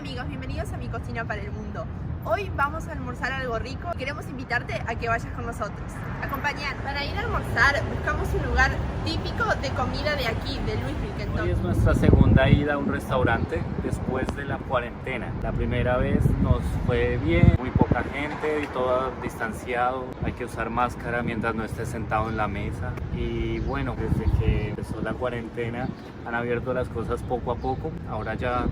amigos, bienvenidos a Mi Cocina para el Mundo. Hoy vamos a almorzar algo rico y queremos invitarte a que vayas con nosotros. Acompañar. Para ir a almorzar buscamos un lugar típico de comida de aquí, de Louis Bricketton. Hoy es nuestra segunda ida a un restaurante después de la cuarentena. La primera vez nos fue bien, muy poca gente y todo distanciado. Hay que usar máscara mientras no estés sentado en la mesa. Y bueno, desde que empezó la cuarentena han abierto las cosas poco a poco. Ahora ya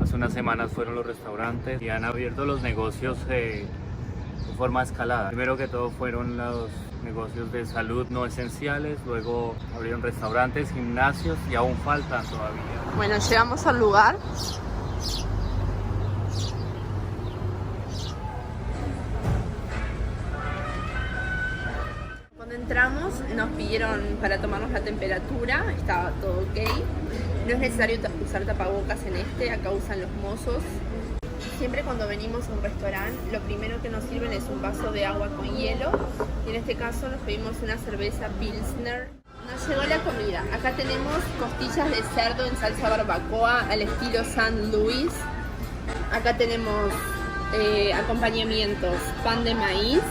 hace unas semanas fueron los restaurantes y han abierto los negocios de forma escalada. Primero que todo fueron los negocios de salud no esenciales, luego abrieron restaurantes, gimnasios y aún faltan todavía. Bueno, llegamos al lugar. Cuando entramos nos pidieron para tomarnos la temperatura, estaba todo ok. No es necesario usar tapabocas en este, acá usan los mozos. Siempre cuando venimos a un restaurante, lo primero que nos sirven es un vaso de agua con hielo. Y en este caso nos pedimos una cerveza Pilsner. Nos llegó la comida. Acá tenemos costillas de cerdo en salsa barbacoa al estilo San Luis. Acá tenemos acompañamientos, pan de maíz,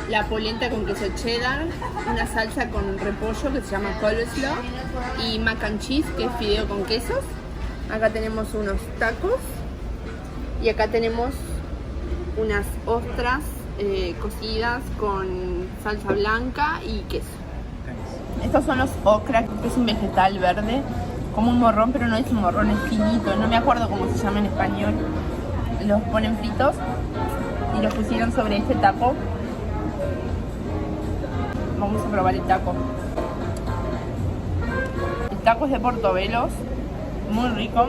la polenta con queso cheddar, una salsa con repollo que se llama coleslaw y mac and cheese, que es fideo con quesos. Acá tenemos unos tacos y acá tenemos unas ostras cocidas con salsa blanca y queso. Estos son los okra, que es un vegetal verde, como un morrón, pero no es un morrón, es finito, no me acuerdo cómo se llama en español. Los ponen fritos y los pusieron sobre este taco. Vamos a probar el taco. El taco es de portobelos, muy rico.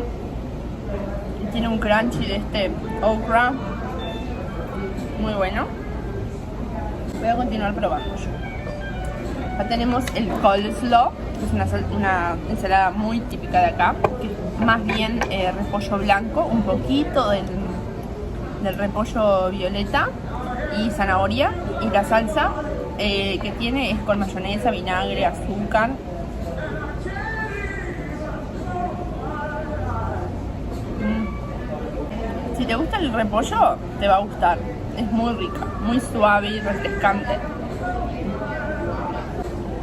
Y tiene un crunchy de este okra, muy bueno. Voy a continuar probando yo. Acá tenemos el coleslaw, que es una ensalada muy típica de acá, que es más bien repollo blanco, un poquito del repollo violeta y zanahoria, y la salsa que tiene es con mayonesa, vinagre, azúcar. Si te gusta el repollo, te va a gustar. Es muy rica, muy suave y refrescante.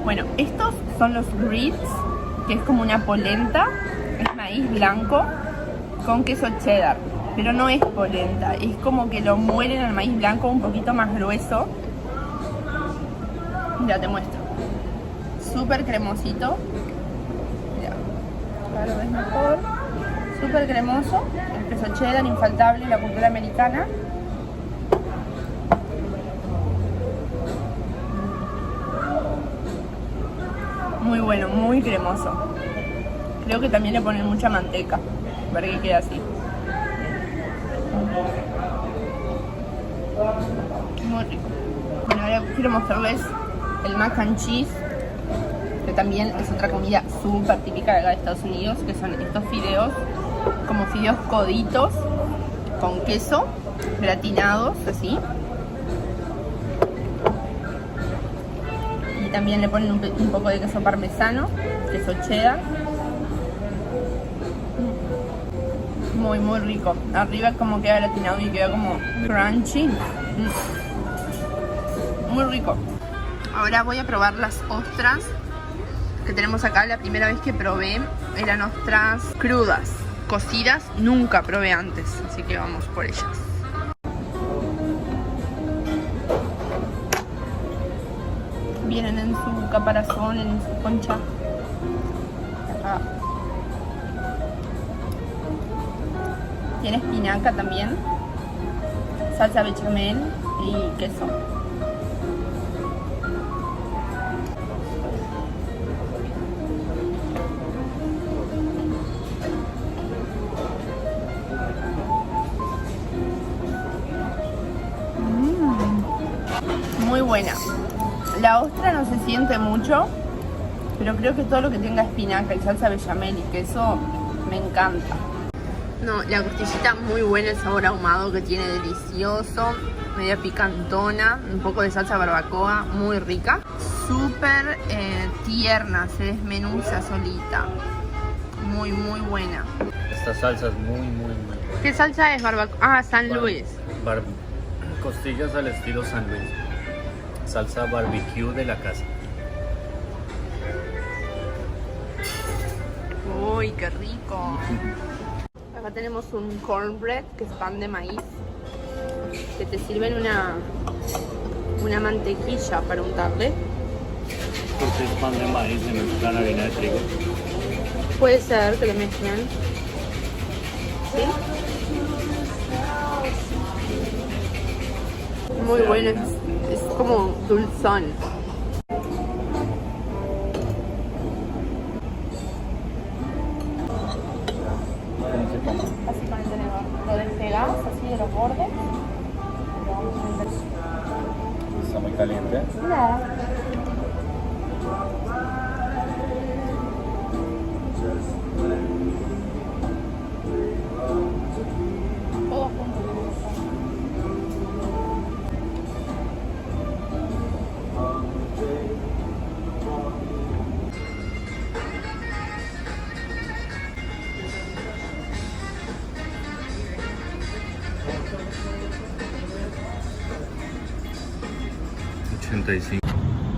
Bueno, estos son los grits, que es como una polenta. Es maíz blanco con queso cheddar, pero no es polenta, es como que lo muelen al maíz blanco un poquito más grueso. Ya te muestro. Súper cremosito. Mira, acá lo ves mejor. Súper cremoso. El queso cheddar, infaltable, la cultura americana. Muy bueno, muy cremoso. Creo que también le ponen mucha manteca para que quede así. Muy rico. Bueno, ahora quiero mostrarles el mac and cheese, que también es otra comida súper típica de acá de Estados Unidos, que son estos fideos, como fideos coditos con queso, gratinados, así. Y también le ponen un poco de queso parmesano, queso cheddar. Muy, muy rico. Arriba como queda gratinado y queda como crunchy. Muy rico. Ahora voy a probar las ostras que tenemos acá. La primera vez que probé eran ostras crudas, cocidas, nunca probé antes, así que vamos por ellas. Vienen en su caparazón, en su concha. Acá. Tiene espinaca también, salsa bechamel y queso. Muy buena. La ostra no se siente mucho, pero creo que todo lo que tenga espinaca y salsa bechamel y queso me encanta. No, la costillita muy buena, el sabor ahumado que tiene, delicioso, media picantona, un poco de salsa barbacoa, muy rica. Súper tierna, se desmenuza solita. Muy, muy buena. Esta salsa es muy buena. ¿Qué salsa es barbacoa? Ah, San Luis. Costillas al estilo San Luis. Salsa barbecue de la casa. Uy, qué rico. Acá tenemos un cornbread, que es pan de maíz, que te sirven una mantequilla para untarle. Porque es pan de maíz, se mezcla harina de trigo. Puede ser que le mezclen. ¿Sí? Muy bueno, es como dulzón. Así con el tenedor. Lo despegás así de los bordes. Está muy caliente. No. Todo junto.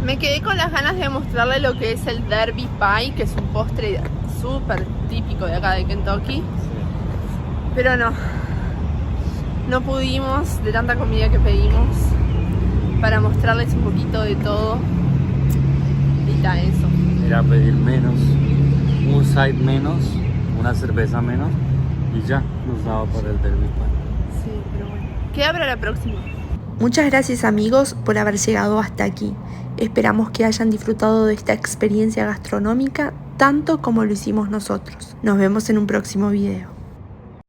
Me quedé con las ganas de mostrarle lo que es el Derby Pie, que es un postre súper típico de acá de Kentucky. Pero no pudimos, de tanta comida que pedimos, para mostrarles un poquito de todo. Y está eso. Era pedir menos, un side menos, una cerveza menos y ya nos daba para el Derby Pie. Sí, pero bueno. Queda para la próxima. Muchas gracias amigos por haber llegado hasta aquí. Esperamos que hayan disfrutado de esta experiencia gastronómica tanto como lo hicimos nosotros. Nos vemos en un próximo video.